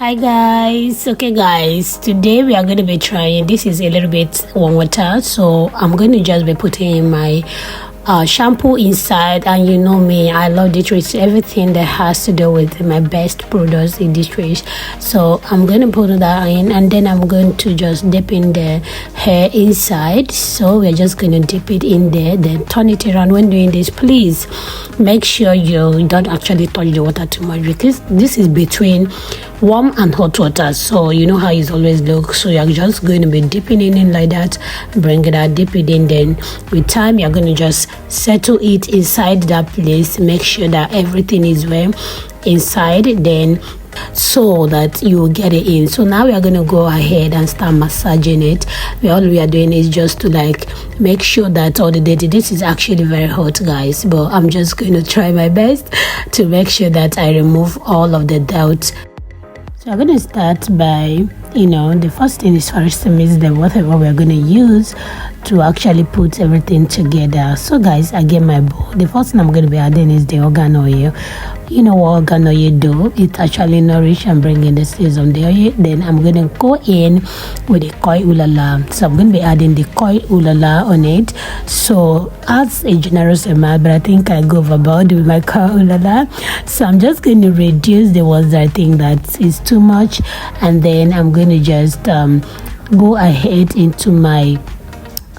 Hi guys. Okay guys, today we are going to be trying, this is a little bit warm water, so I'm going to just be putting in my shampoo inside. And you know me, I love dish everything that has to do with my best products in dish. So I'm going to put that in, and then I'm going to just dip in the hair inside. So we're just going to dip it in there, then turn it around. When doing this, please make sure you don't actually touch the water too much, because this is between warm and hot water, so you know how it always looks. So you're just going to be dipping it in like that, bring it out, dip it in, then with time you're going to just settle it inside that place. Make sure that everything is well inside, then so that you will get it in. So now we are going to go ahead and start massaging it. All we are doing is just to like make sure that all the dirty, this is actually very hot guys, but I'm just going to try my best to make sure that I remove all of the doubt. So I'm going to start by, the first thing is first to mix the whatever we're going to use to actually put everything together. So guys, I get my bowl. The first thing I'm going to be adding is the organ oil. You know what organ oil do? It actually nourish and bring in the stains on the oil. Then I'm going to go in with the koi ulala. So I'm going to be adding the koi ulala on it. So as a generous amount, but I think I go overboard with my koi ulala. So I'm just going to reduce the ones that I think that is too much, and then I'm going to just go ahead into my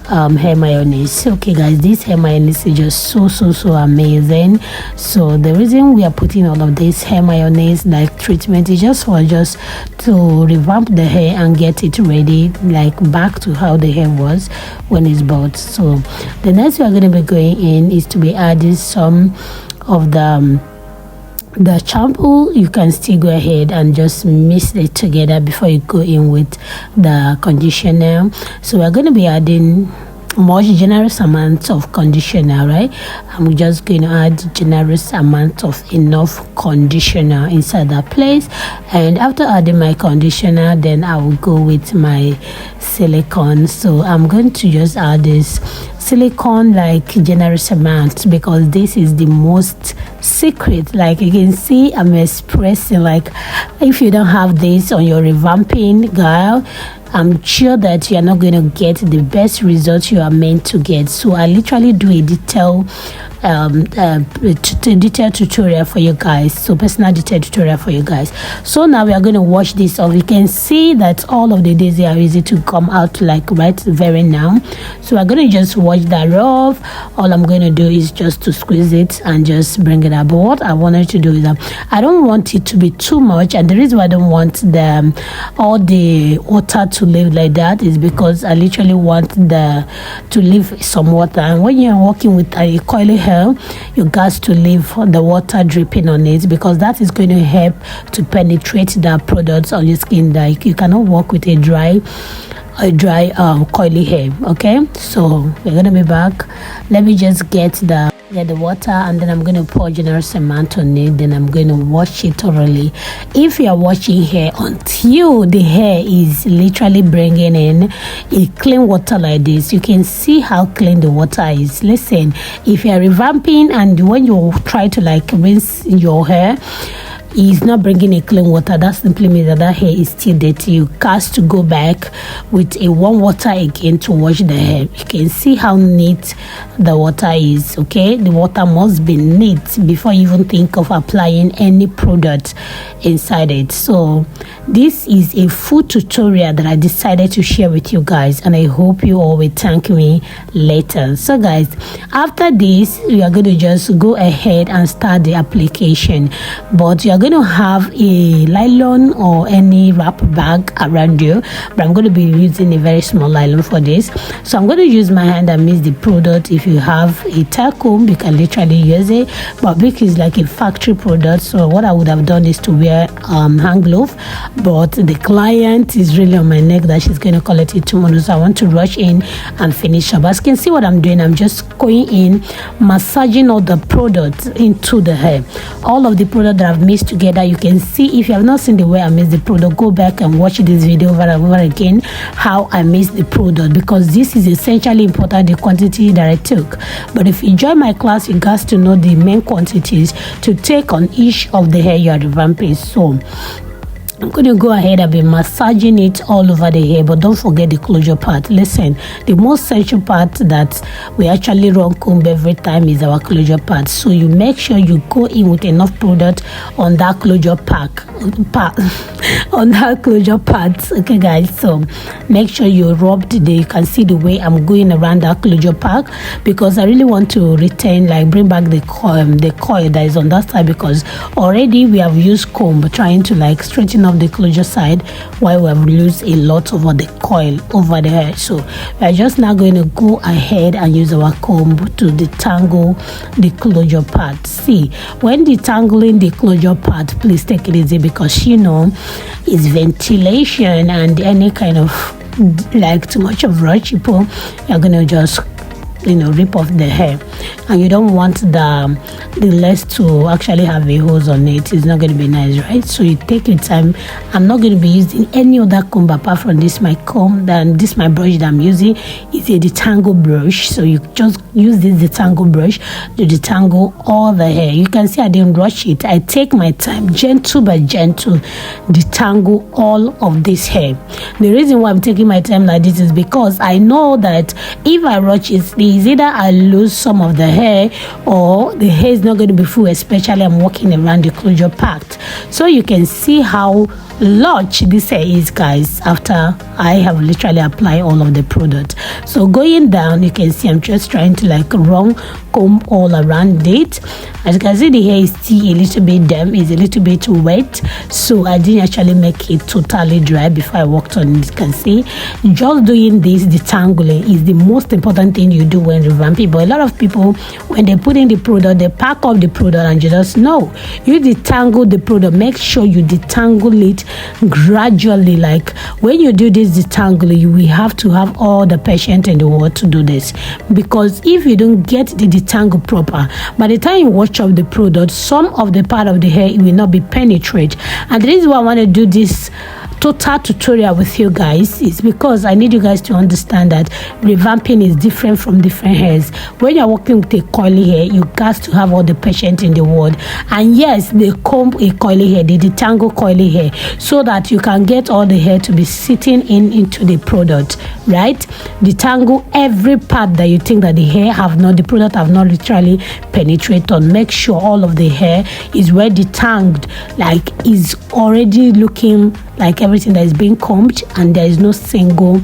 hair mayonnaise. Okay guys, this hair mayonnaise is just so amazing. So the reason we are putting all of this hair mayonnaise like treatment is just to revamp the hair and get it ready, like back to how the hair was when it's bought. So the next we are going to be going in is to be adding some of the shampoo. You can still go ahead and just mix it together before you go in with the conditioner. So we're going to be adding much generous amount of conditioner, right? I'm just going to add generous amount of enough conditioner inside that place, and after adding my conditioner, then I will go with my silicone. So I'm going to just add this silicone like generous amount, because this is the most secret. Like you can see, I'm expressing, like if you don't have this on your revamping girl, I'm sure that you are not going to get the best results you are meant to get. So I literally do a detailed tutorial for you guys, so personal detail tutorial for you guys. So now we are going to wash this off. You can see that all of the daisy are easy to come out like right very now. So we're going to just wash that off. All I'm going to do is just to squeeze it and just bring it up. But what I wanted to do is I don't want it to be too much, and the reason why I don't want all the water to leave like that is because I literally want to leave some water. And when you're working with a coily hair, you got to leave the water dripping on it, because that is going to help to penetrate the products on your skin. Like you cannot work with a dry coily hair. Okay, so we're gonna be back. Let me just get the water, and then I'm going to pour generous amount on it. Then I'm going to wash it thoroughly. If you are washing hair until the hair is literally bringing in a clean water like this, you can see how clean the water is. Listen, if you are revamping and when you try to like rinse your hair, is not bringing a clean water, that simply means that hair is still dirty. You cast to go back with a warm water again to wash the hair. You can see how neat the water is. Okay, the water must be neat before you even think of applying any product inside it. So this is a full tutorial that I decided to share with you guys, and I hope you all will thank me later. So guys, after this we are going to just go ahead and start the application, but you are going to have a nylon or any wrap bag around you, but I'm going to be using a very small nylon for this. So I'm going to use my hand and mix the product. If you have a tackle, you can literally use it, but because it's like a factory product, so what I would have done is to wear hand glove, but the client is really on my neck that she's going to collect it tomorrow, so I want to rush in and finish up. As you can see what I'm doing, I'm just going in, massaging all the product into the hair. All of the product that I've mixed together, you can see. If you have not seen the way I mix the product, go back and watch this video over and over again, how I mix the product, because this is essentially important, the quantity that I took. But if you join my class, you guys to know the main quantities to take on each of the hair you are revamping. So I'm going to go ahead and be massaging it all over the hair, but don't forget the closure part. Listen, the most essential part that we actually run comb every time is our closure part. So you make sure you go in with enough product on that closure on that closure part. Okay, guys. So make sure you rub you can see the way I'm going around that closure part, because I really want to retain, like bring back the coil that is on that side, because already we have used comb trying to like straighten up the closure side while we have used a lot over the coil over there. So we're just now going to go ahead and use our comb to detangle the closure part. See, when detangling the closure part, please take it easy, because you know it's ventilation, and any kind of like too much of rush, people, you're gonna just rip off the hair, and you don't want the less to actually have a hose on it. It's not going to be nice, right? So you take your time. I'm not going to be using any other comb apart from this my comb. Then this my brush that I'm using is a detangle brush, so you just use this detangle brush to detangle all the hair. You can see I didn't rush it. I take my time, gentle by gentle, detangle all of this hair. The reason why I'm taking my time like this is because I know that if I rush it, is either I lose some of the hair or the hair is not going to be full, especially I'm walking around the closure part. So you can see how large this hair is, guys, after I have literally applied all of the product. So going down, you can see I'm just trying to like run comb all around it. As you can see, the hair is still a little bit damp, is a little bit wet, so I didn't actually make it totally dry before I worked on it. You can see just doing this detangling is the most important thing you do when revamping. But a lot of people, when they put in the product, they pack up the product and you just know you detangle the product. Make sure you detangle it gradually. Like when you do this detangling, you will have to have all the patience in the world to do this, because if you don't get the detangle proper, by the time you wash up the product, some of the part of the hair will not be penetrate. And the reason why I want to do this total tutorial with you guys is because I need you guys to understand that revamping is different from different hairs. When you're working with a coily hair, you got to have all the patience in the world. And yes, they comb a coily hair, they detangle coily hair, so that you can get all the hair to be sitting into the product, right? Detangle every part that you think that the hair the product have not literally penetrated on. Make sure all of the hair is well detangled, like is already looking like everything that is being combed, and there is no single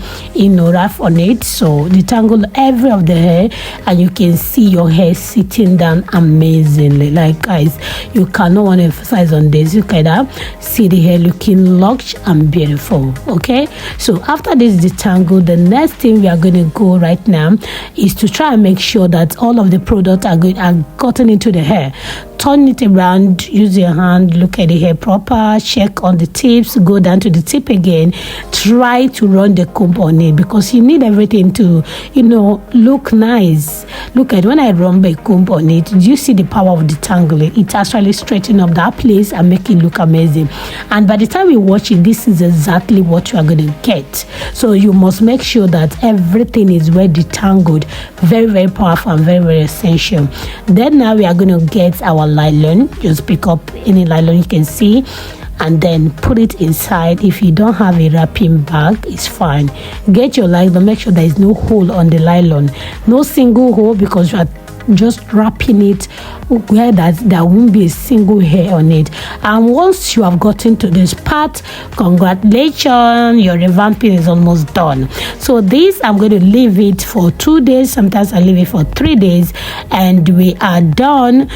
rough on it. So detangle every of the hair, and you can see your hair sitting down amazingly. Like, guys, you cannot want to emphasize on this. You can see the hair looking lush and beautiful. Okay, so after this detangle, the next thing we are going to go right now is to try and make sure that all of the products are gotten into the hair. Turn it around, use your hand, look at the hair proper, check on the tips, go down to the tip again, try to run the comb on it, because you need everything to look nice. Look at when I run the comb on it, do you see the power of detangling? It actually straighten up that place and make it look amazing. And by the time we watch it, this is exactly what you are going to get. So you must make sure that everything is well detangled. Very, very powerful and very, very essential. Then now we are going to get our nylon. Just pick up any nylon you can see and then put it inside. If you don't have a wrapping bag, it's fine. Get your nylon, make sure there is no hole on the nylon, no single hole, because you are just wrapping it where there won't be a single hair on it. And once you have gotten to this part, congratulations, your revamping is almost done. So this, I'm going to leave it for 2 days. Sometimes I leave it for 3 days, and we are done.